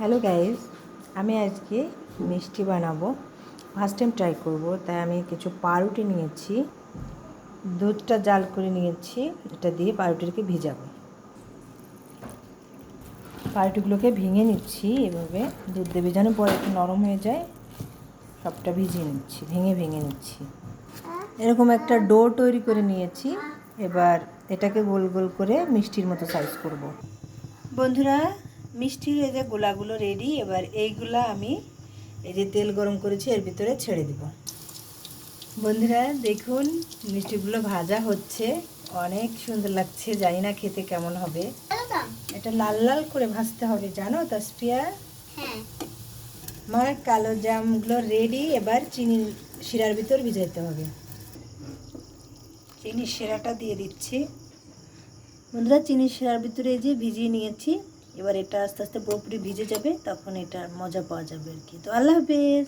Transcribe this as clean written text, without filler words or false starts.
Hello guys, আমি আজকে মিষ্টি বানাবো। ফার্স্ট টাইম ট্রাই করব, তাই আমি কিছু পাউরুটি নিয়েছি, দুধটা জাল করে নিয়েছি। এটা দিয়ে পাউরুটিকে ভিজাবো। পাউরুটিগুলোকে ভেঙে নিচ্ছি এভাবে, দুধ দিয়ে ভেজানোর পর একটু নরম হয়ে যায়, সবটা ভিজিয়ে নিচ্ছি, ভেঙে নিচ্ছি। এরকম একটা ডো তৈরি করে নিয়েছি। এবার এটাকে গোল গোল করে মিষ্টির মতো সাইজ করব। বন্ধুরা, মিষ্টির এই যে গোলাগুলো রেডি। এবার এইগুলা আমি এই যে তেল গরম করেছি এর ভিতরে ছেড়ে দিব। বন্ধুরা দেখুন, মিষ্টিগুলো ভাজা হচ্ছে, অনেক সুন্দর লাগছে। জানি না খেতে কেমন হবে। এটা লাল লাল করে ভাজতে হবে, জানো তাসফিয়া? হ্যাঁ। আমার কালো জামগুলো রেডি। এবার চিনি শিরার ভিতর ভিজাইতে হবে। চিনি শিরাটা দিয়ে দিচ্ছি। বন্ধুরা, চিনি শিরার ভিতরে এই যে ভিজিয়ে নিয়েছি। এবার এটা আস্তে আস্তে পুরোপুরি ভিজে যাবে, তখন এটার মজা পাওয়া যাবে আর কি। তো আল্লাহ হাফেজ।